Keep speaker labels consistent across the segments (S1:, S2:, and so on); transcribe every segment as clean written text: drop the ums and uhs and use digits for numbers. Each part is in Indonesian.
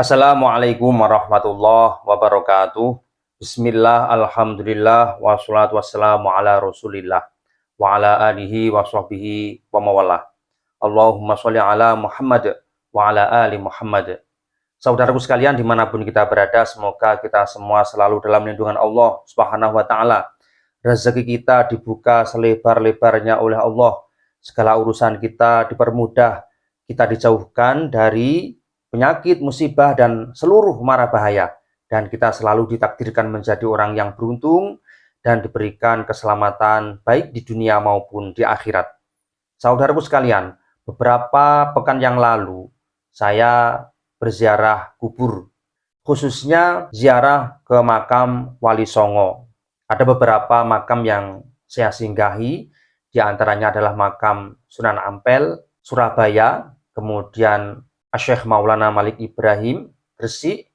S1: Assalamualaikum warahmatullahi wabarakatuh. Bismillah, alhamdulillah, wassalatu wassalamu ala rasulillah wa ala alihi wa sahbihi wa mawalah. Allahumma sholli ala Muhammad wa ala ali Muhammad. Saudaraku sekalian dimanapun kita berada, semoga kita semua selalu dalam lindungan Allah Subhanahu wa ta'ala. Rezeki kita dibuka selebar-lebarnya oleh Allah. Segala urusan kita dipermudah, kita dijauhkan dari penyakit, musibah, dan seluruh mara bahaya. Dan kita selalu ditakdirkan menjadi orang yang beruntung dan diberikan keselamatan baik di dunia maupun di akhirat. Saudaraku sekalian, beberapa pekan yang lalu saya berziarah kubur, khususnya ziarah ke makam Wali Songo. Ada beberapa makam yang saya singgahi, di antaranya adalah makam Sunan Ampel, Surabaya, kemudian Syekh Maulana Malik Ibrahim, Gresik,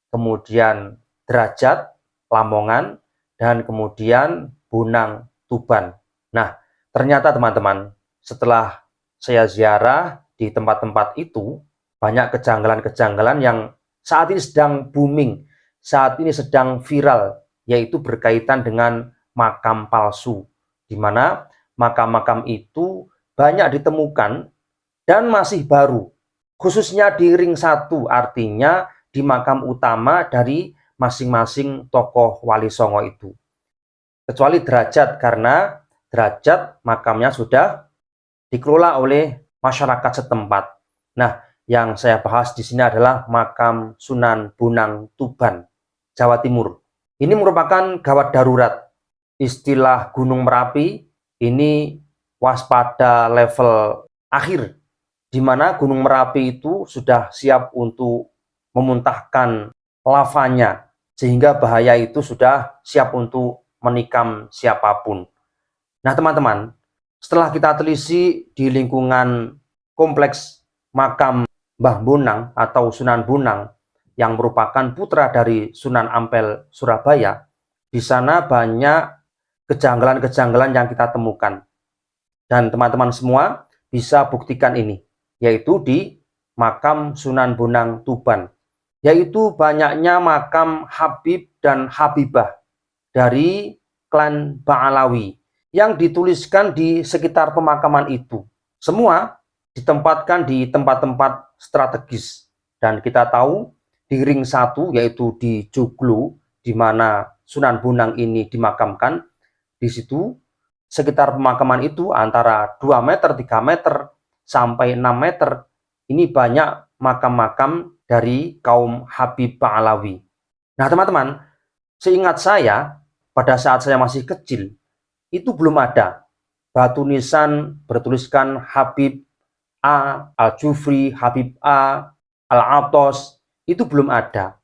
S1: kemudian Derajat, Lamongan, dan kemudian Bonang, Tuban. Nah, ternyata teman-teman, setelah saya ziarah di tempat-tempat itu, banyak kejanggalan-kejanggalan yang saat ini sedang booming, saat ini sedang viral, yaitu berkaitan dengan makam palsu, di mana makam-makam itu banyak ditemukan dan masih baru. Khususnya di ring 1, artinya di makam utama dari masing-masing tokoh Wali Songo itu. Kecuali Derajat, karena Derajat makamnya sudah dikelola oleh masyarakat setempat. Nah, yang saya bahas di sini adalah makam Sunan Bonang, Tuban, Jawa Timur. Ini merupakan gawat darurat. Istilah Gunung Merapi ini waspada level akhir, di mana Gunung Merapi itu sudah siap untuk memuntahkan lavanya, sehingga bahaya itu sudah siap untuk menikam siapapun. Nah teman-teman, setelah kita telisik di lingkungan kompleks makam Mbah Bonang atau Sunan Bonang, yang merupakan putra dari Sunan Ampel Surabaya, di sana banyak kejanggalan-kejanggalan yang kita temukan. Dan teman-teman semua bisa buktikan ini, yaitu di makam Sunan Bonang, Tuban, yaitu banyaknya makam Habib dan Habibah dari klan Ba'alawi yang dituliskan di sekitar pemakaman itu. Semua ditempatkan di tempat-tempat strategis, dan kita tahu di ring 1, yaitu di Joglo, di mana Sunan Bonang ini dimakamkan. Di situ sekitar pemakaman itu antara 2 meter, 3 meter, sampai 6 meter, ini banyak makam-makam dari kaum Habib Ba'alawi. Nah teman-teman, seingat saya, pada saat saya masih kecil, itu belum ada batu nisan bertuliskan Habib A, Al-Jufri, Habib A, Al-Atos, itu belum ada.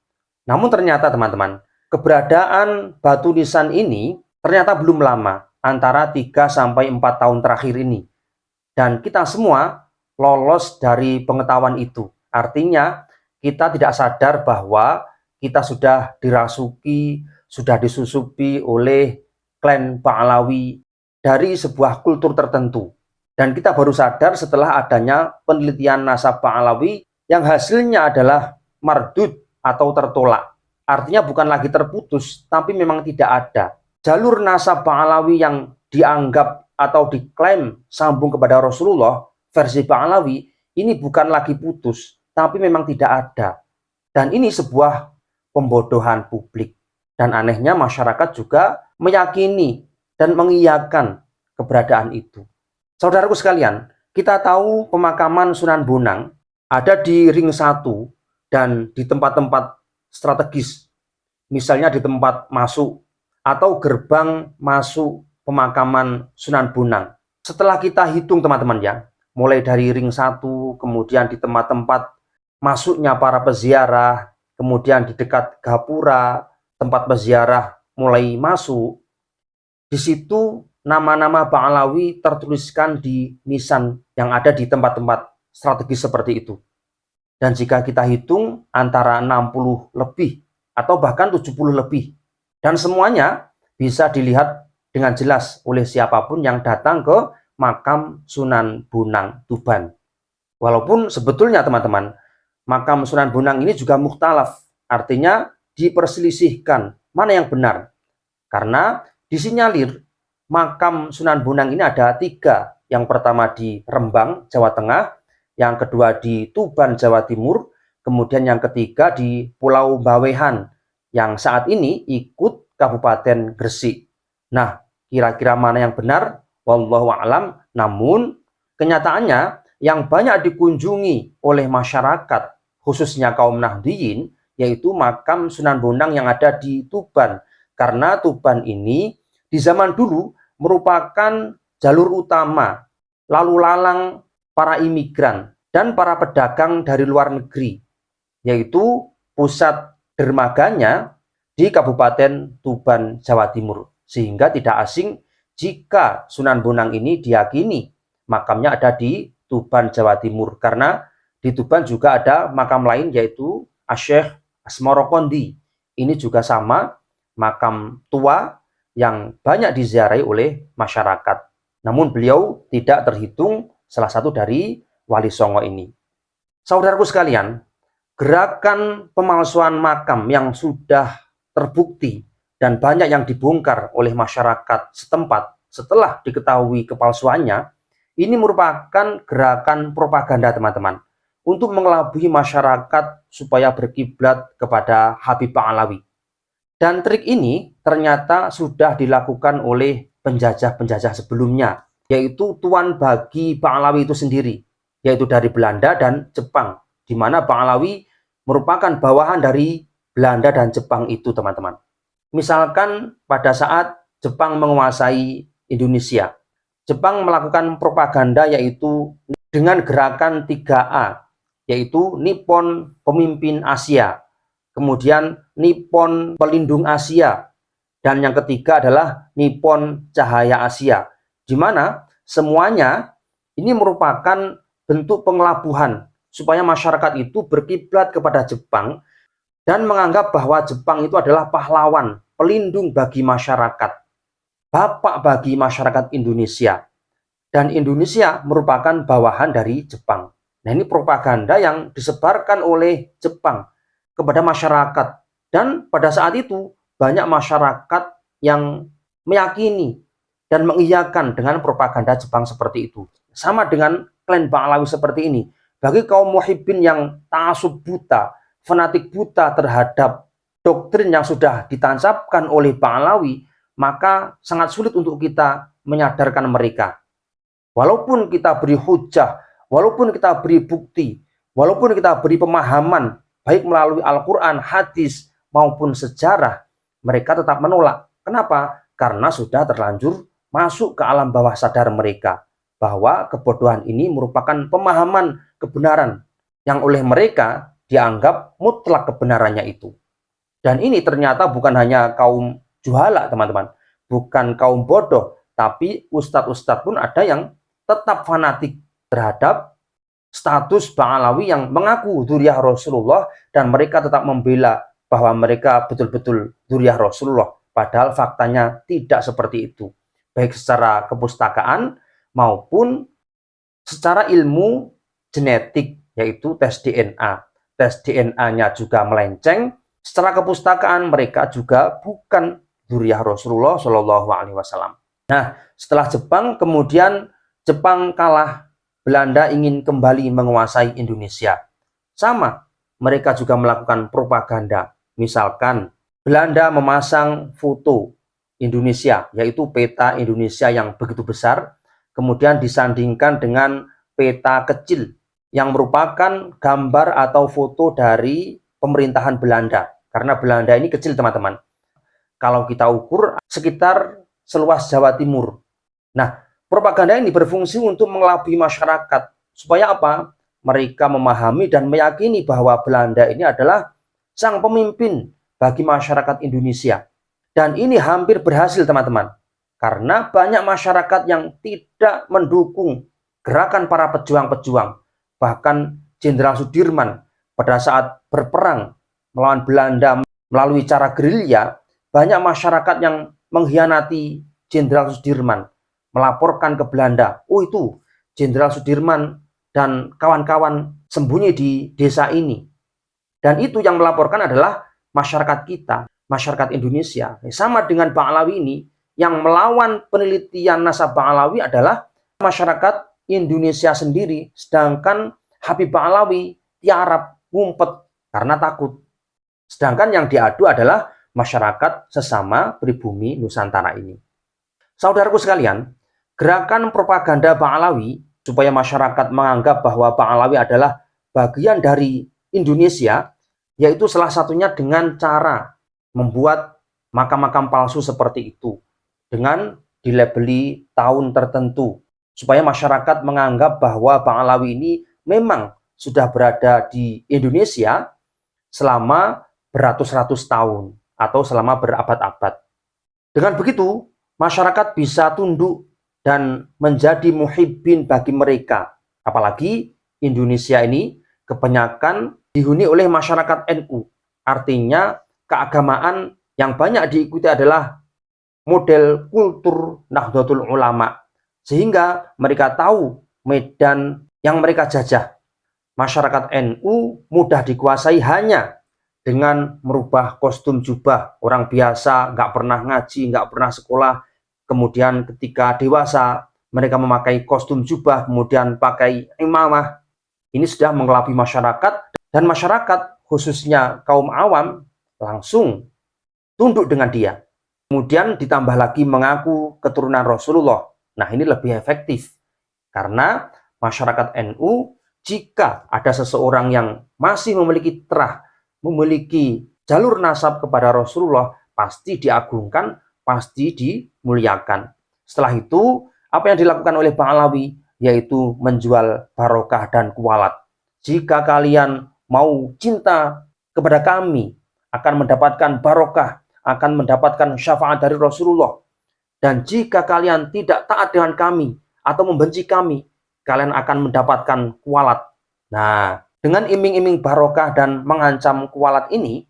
S1: Namun ternyata teman-teman, keberadaan batu nisan ini ternyata belum lama, antara 3-4 tahun terakhir ini. Dan kita semua lolos dari pengetahuan itu. Artinya kita tidak sadar bahwa kita sudah dirasuki, sudah disusupi oleh klan Ba'alawi dari sebuah kultur tertentu. Dan kita baru sadar setelah adanya penelitian nasab Ba'alawi yang hasilnya adalah mardud atau tertolak. Artinya bukan lagi terputus, tapi memang tidak ada. Jalur nasab Ba'alawi yang dianggap atau diklaim sambung kepada Rasulullah, versi Ba'alawi, ini bukan lagi putus, tapi memang tidak ada. Dan ini sebuah pembodohan publik. Dan anehnya masyarakat juga meyakini dan mengiyakan keberadaan itu. Saudaraku sekalian, kita tahu pemakaman Sunan Bonang ada di ring 1 dan di tempat-tempat strategis. Misalnya di tempat masuk atau gerbang masuk pemakaman Sunan Bonang. Setelah kita hitung teman-teman ya, mulai dari ring 1, kemudian di tempat-tempat masuknya para peziarah, kemudian di dekat gapura, tempat peziarah mulai masuk, di situ nama-nama Ba'alawi tertuliskan di nisan yang ada di tempat-tempat strategis seperti itu. Dan jika kita hitung antara 60 lebih atau bahkan 70 lebih. Dan semuanya bisa dilihat dengan jelas oleh siapapun yang datang ke makam Sunan Bonang, Tuban. Walaupun sebetulnya teman-teman, makam Sunan Bonang ini juga mukhtalaf, artinya diperselisihkan mana yang benar. Karena disinyalir makam Sunan Bonang ini ada 3. Yang pertama di Rembang, Jawa Tengah, yang kedua di Tuban, Jawa Timur, kemudian yang ketiga di Pulau Bawean, yang saat ini ikut Kabupaten Gresik. Nah, kira-kira mana yang benar? Wallahu a'lam. Namun, kenyataannya yang banyak dikunjungi oleh masyarakat, khususnya kaum Nahdliyin, yaitu makam Sunan Bonang yang ada di Tuban. Karena Tuban ini di zaman dulu merupakan jalur utama lalu lalang para imigran dan para pedagang dari luar negeri, yaitu pusat dermaganya di Kabupaten Tuban, Jawa Timur. Sehingga tidak asing jika Sunan Bonang ini diyakini makamnya ada di Tuban, Jawa Timur. Karena di Tuban juga ada makam lain yaitu Syekh Asmoro Kondi. Ini juga sama, makam tua yang banyak diziarahi oleh masyarakat. Namun beliau tidak terhitung salah satu dari Wali Songo ini. Saudaraku sekalian, gerakan pemalsuan makam yang sudah terbukti dan banyak yang dibongkar oleh masyarakat setempat setelah diketahui kepalsuannya, ini merupakan gerakan propaganda teman-teman untuk mengelabui masyarakat supaya berkiblat kepada Habib Ba'alawi. Dan trik ini ternyata sudah dilakukan oleh penjajah-penjajah sebelumnya, yaitu tuan bagi Ba'alawi itu sendiri, yaitu dari Belanda dan Jepang, di mana Ba'alawi merupakan bawahan dari Belanda dan Jepang itu, teman-teman. Misalkan pada saat Jepang menguasai Indonesia, Jepang melakukan propaganda yaitu dengan gerakan 3A, yaitu Nippon Pemimpin Asia, kemudian Nippon Pelindung Asia, dan yang ketiga adalah Nippon Cahaya Asia, di mana semuanya ini merupakan bentuk pengelabuhan supaya masyarakat itu berkiblat kepada Jepang dan menganggap bahwa Jepang itu adalah pahlawan, pelindung bagi masyarakat, bapak bagi masyarakat Indonesia, dan Indonesia merupakan bawahan dari Jepang. Nah, ini propaganda yang disebarkan oleh Jepang kepada masyarakat, dan pada saat itu banyak masyarakat yang meyakini dan mengiyakan dengan propaganda Jepang seperti itu. Sama dengan klan Ba'alawi seperti ini. Bagi kaum muhibbin yang ta'assub buta, fanatik buta terhadap doktrin yang sudah ditancapkan oleh Ba'alawi, maka sangat sulit untuk kita menyadarkan mereka. Walaupun kita beri hujah, walaupun kita beri bukti, walaupun kita beri pemahaman, baik melalui Al-Quran, hadis, maupun sejarah, mereka tetap menolak. Kenapa? Karena sudah terlanjur masuk ke alam bawah sadar mereka, bahwa kebodohan ini merupakan pemahaman kebenaran, yang oleh mereka dianggap mutlak kebenarannya itu. Dan ini ternyata bukan hanya kaum juhala, teman-teman, bukan kaum bodoh, tapi ustadz-ustadz pun ada yang tetap fanatik terhadap status Ba'alawi yang mengaku dzurriyyah Rasulullah, dan mereka tetap membela bahwa mereka betul-betul dzurriyyah Rasulullah, padahal faktanya tidak seperti itu, baik secara kepustakaan maupun secara ilmu genetik, yaitu tes DNA. Tes DNA-nya juga melenceng. Secara kepustakaan mereka juga bukan dzurriyyah Rasulullah Shallallahu Alaihi Wasallam. Nah, setelah Jepang, kemudian Jepang kalah, Belanda ingin kembali menguasai Indonesia. Sama, mereka juga melakukan propaganda. Misalkan Belanda memasang foto Indonesia, yaitu peta Indonesia yang begitu besar, kemudian disandingkan dengan peta kecil yang merupakan gambar atau foto dari pemerintahan Belanda. Karena Belanda ini kecil, teman-teman. Kalau kita ukur sekitar seluas Jawa Timur. Nah, propaganda ini berfungsi untuk mengelabui masyarakat. Supaya apa? Mereka memahami dan meyakini bahwa Belanda ini adalah sang pemimpin bagi masyarakat Indonesia. Dan ini hampir berhasil, teman-teman. Karena banyak masyarakat yang tidak mendukung gerakan para pejuang-pejuang. Bahkan Jenderal Sudirman pada saat berperang melawan Belanda melalui cara gerilya, banyak masyarakat yang mengkhianati Jenderal Sudirman, melaporkan ke Belanda, oh itu Jenderal Sudirman dan kawan-kawan sembunyi di desa ini. Dan itu yang melaporkan adalah masyarakat kita, masyarakat Indonesia. Sama dengan Ba'alawi ini, yang melawan penelitian nasab Ba'alawi adalah masyarakat Indonesia sendiri, sedangkan Habib Ba'alawi tiarap, ngumpet karena takut. Sedangkan yang diadu adalah masyarakat sesama pribumi Nusantara ini. Saudaraku sekalian, gerakan propaganda Ba'alawi supaya masyarakat menganggap bahwa Ba'alawi adalah bagian dari Indonesia, yaitu salah satunya dengan cara membuat makam-makam palsu seperti itu, dengan dilabeli tahun tertentu, supaya masyarakat menganggap bahwa Ba'alawi ini memang sudah berada di Indonesia selama beratus-ratus tahun atau selama berabad-abad. Dengan begitu, masyarakat bisa tunduk dan menjadi muhibbin bagi mereka. Apalagi Indonesia ini kebanyakan dihuni oleh masyarakat NU. Artinya keagamaan yang banyak diikuti adalah model kultur Nahdlatul Ulama. Sehingga mereka tahu medan yang mereka jajah. Masyarakat NU mudah dikuasai hanya dengan merubah kostum jubah. Orang biasa, nggak pernah ngaji, nggak pernah sekolah. Kemudian ketika dewasa, mereka memakai kostum jubah, kemudian pakai imamah. Ini sudah mengelabui masyarakat, dan masyarakat, khususnya kaum awam, langsung tunduk dengan dia. Kemudian ditambah lagi mengaku keturunan Rasulullah. Nah, ini lebih efektif. Karena masyarakat NU, jika ada seseorang yang masih memiliki terah, memiliki jalur nasab kepada Rasulullah, pasti diagungkan, pasti dimuliakan. Setelah itu, apa yang dilakukan oleh Ba'alawi, yaitu menjual barokah dan kualat. Jika kalian mau cinta kepada kami, akan mendapatkan barokah, akan mendapatkan syafaat dari Rasulullah. Dan jika kalian tidak taat dengan kami, atau membenci kami, kalian akan mendapatkan kualat. Nah, dengan iming-iming barokah dan mengancam kualat ini,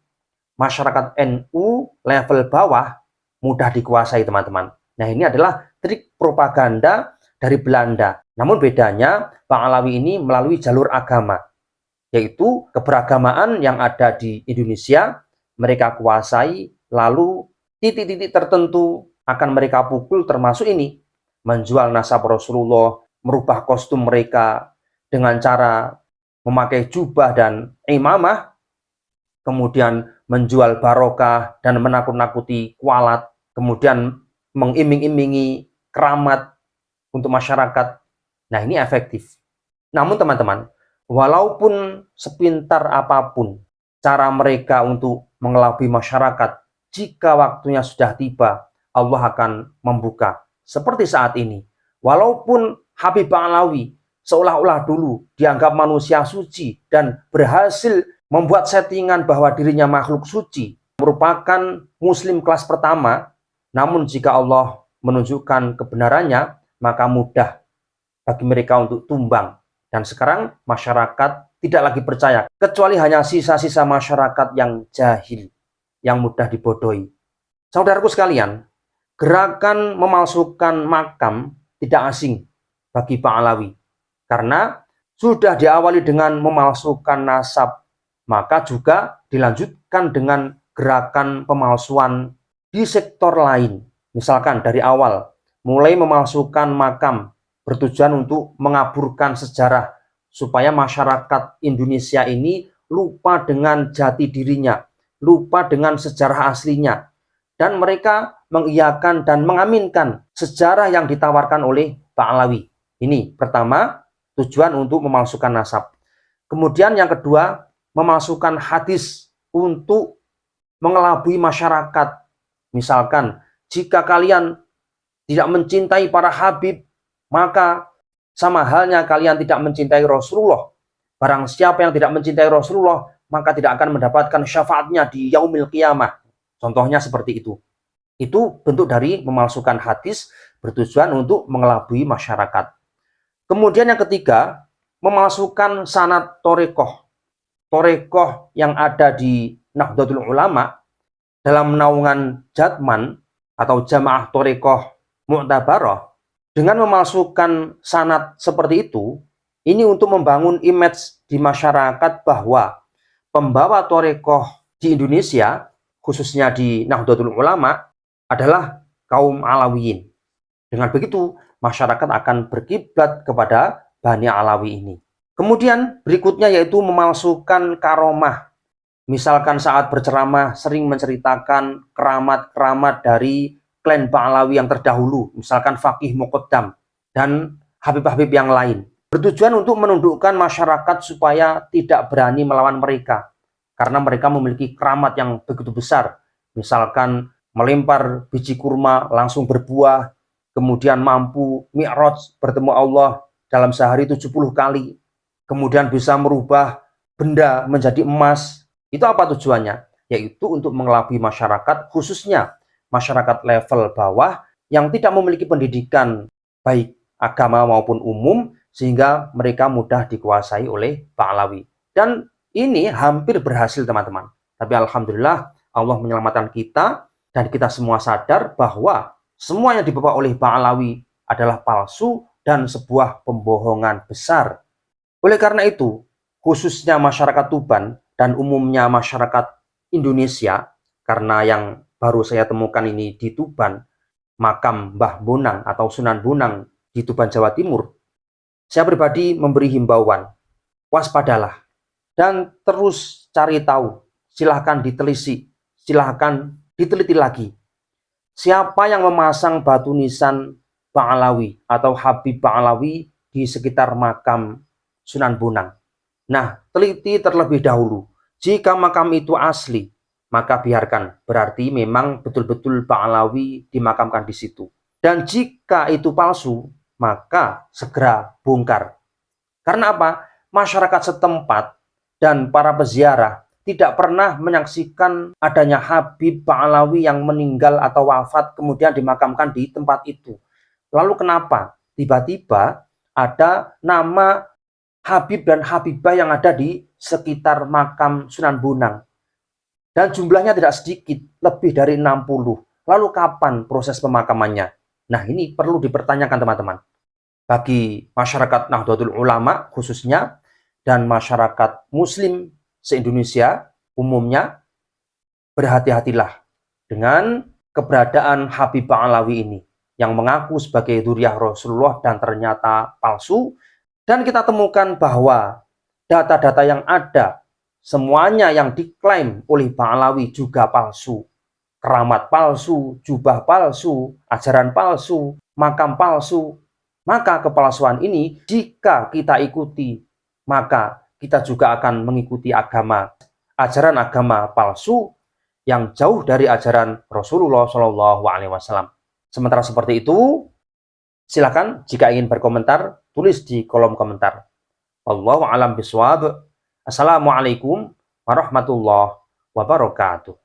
S1: masyarakat NU level bawah mudah dikuasai, teman-teman. Nah, ini adalah trik propaganda dari Belanda. Namun bedanya, Ba'alawi ini melalui jalur agama, yaitu keberagamaan yang ada di Indonesia, mereka kuasai, lalu titik-titik tertentu akan mereka pukul, termasuk ini, menjual nasab Rasulullah, merubah kostum mereka dengan cara memakai jubah dan imamah, kemudian menjual barokah dan menakut-nakuti kualat, kemudian mengiming-imingi keramat untuk masyarakat. Nah, ini efektif. Namun teman-teman, walaupun sepintar apapun cara mereka untuk mengelabui masyarakat, jika waktunya sudah tiba, Allah akan membuka. Seperti saat ini. Walaupun Habib Ba'alawi seolah-olah dulu dianggap manusia suci dan berhasil membuat settingan bahwa dirinya makhluk suci, merupakan muslim kelas pertama, namun jika Allah menunjukkan kebenarannya, maka mudah bagi mereka untuk tumbang. Dan sekarang masyarakat tidak lagi percaya, kecuali hanya sisa-sisa masyarakat yang jahil, yang mudah dibodohi. Saudaraku sekalian, gerakan memalsukan makam tidak asing bagi Ba'alawi. Karena sudah diawali dengan memalsukan nasab, maka juga dilanjutkan dengan gerakan pemalsuan di sektor lain. Misalkan dari awal, mulai memalsukan makam, bertujuan untuk mengaburkan sejarah, supaya masyarakat Indonesia ini lupa dengan jati dirinya, lupa dengan sejarah aslinya, dan mereka mengiyakan dan mengaminkan sejarah yang ditawarkan oleh Ba'alawi. Ini pertama, tujuan untuk memalsukan nasab. Kemudian yang kedua, memalsukan hadis untuk mengelabui masyarakat. Misalkan, jika kalian tidak mencintai para habib, maka sama halnya kalian tidak mencintai Rasulullah. Barang siapa yang tidak mencintai Rasulullah, maka tidak akan mendapatkan syafaatnya di yaumil qiyamah. Contohnya seperti itu. Itu bentuk dari memalsukan hadis bertujuan untuk mengelabui masyarakat. Kemudian yang ketiga, memalsukan sanad torekoh. Torekoh yang ada di Nahdlatul Ulama dalam naungan Jatman atau Jamaah Torekoh Mu'tabarah. Dengan memalsukan sanad seperti itu, Ini untuk membangun image di masyarakat bahwa pembawa Torekoh di Indonesia, khususnya di Nahdlatul Ulama, adalah kaum Alawiyin. Dengan begitu, masyarakat akan berkiblat kepada Bani Alawi ini. Kemudian berikutnya yaitu memalsukan karomah. Misalkan saat berceramah sering menceritakan keramat-keramat dari klan Pahlawi yang terdahulu, misalkan Faqih Muqaddam dan Habib-habib yang lain. Bertujuan untuk menundukkan masyarakat supaya tidak berani melawan mereka, karena mereka memiliki keramat yang begitu besar. Misalkan melempar biji kurma langsung berbuah, kemudian mampu mi'raj bertemu Allah dalam sehari 70 kali, kemudian bisa merubah benda menjadi emas. Itu apa tujuannya? Yaitu untuk mengelabui masyarakat, khususnya masyarakat level bawah yang tidak memiliki pendidikan baik agama maupun umum, sehingga mereka mudah dikuasai oleh Pahlawi. Dan ini hampir berhasil teman-teman. Tapi alhamdulillah Allah menyelamatkan kita, dan kita semua sadar bahwa semua yang dibawa oleh Pahlawi adalah palsu dan sebuah pembohongan besar. Oleh karena itu, khususnya masyarakat Tuban dan umumnya masyarakat Indonesia, karena yang baru saya temukan ini di Tuban, makam Mbah Bonang atau Sunan Bonang di Tuban, Jawa Timur, saya pribadi memberi himbauan, waspadalah dan terus cari tahu, silahkan ditelisik, silahkan diteliti lagi. Siapa yang memasang batu nisan Pahlawi atau Habib Pahlawi di sekitar makam Sunan Bonang? Nah, teliti terlebih dahulu. Jika makam itu asli, maka biarkan, berarti memang betul-betul Pahlawi dimakamkan di situ. Dan jika itu palsu, maka segera bongkar. Karena apa? Masyarakat setempat dan para peziarah tidak pernah menyaksikan adanya Habib Pahlawi yang meninggal atau wafat kemudian dimakamkan di tempat itu. Lalu kenapa tiba-tiba ada nama Habib dan Habibah yang ada di sekitar makam Sunan Bonang? Dan jumlahnya tidak sedikit, lebih dari 60. Lalu kapan proses pemakamannya? Nah, ini perlu dipertanyakan teman-teman. Bagi masyarakat Nahdlatul Ulama khususnya, dan masyarakat Muslim se-Indonesia umumnya, berhati-hatilah dengan keberadaan Habib Pahlawi ini yang mengaku sebagai dzurriyyah Rasulullah dan ternyata palsu. Dan kita temukan bahwa data-data yang ada, semuanya yang diklaim oleh Pahlawi juga palsu. Keramat palsu, jubah palsu, ajaran palsu, makam palsu. Maka kepalsuan ini jika kita ikuti, maka kita juga akan mengikuti ajaran agama palsu yang jauh dari ajaran Rasulullah SAW. Sementara seperti itu, silakan jika ingin berkomentar, tulis di kolom komentar. Wallahu a'lam bishawab. Assalamualaikum warahmatullahi wabarakatuh.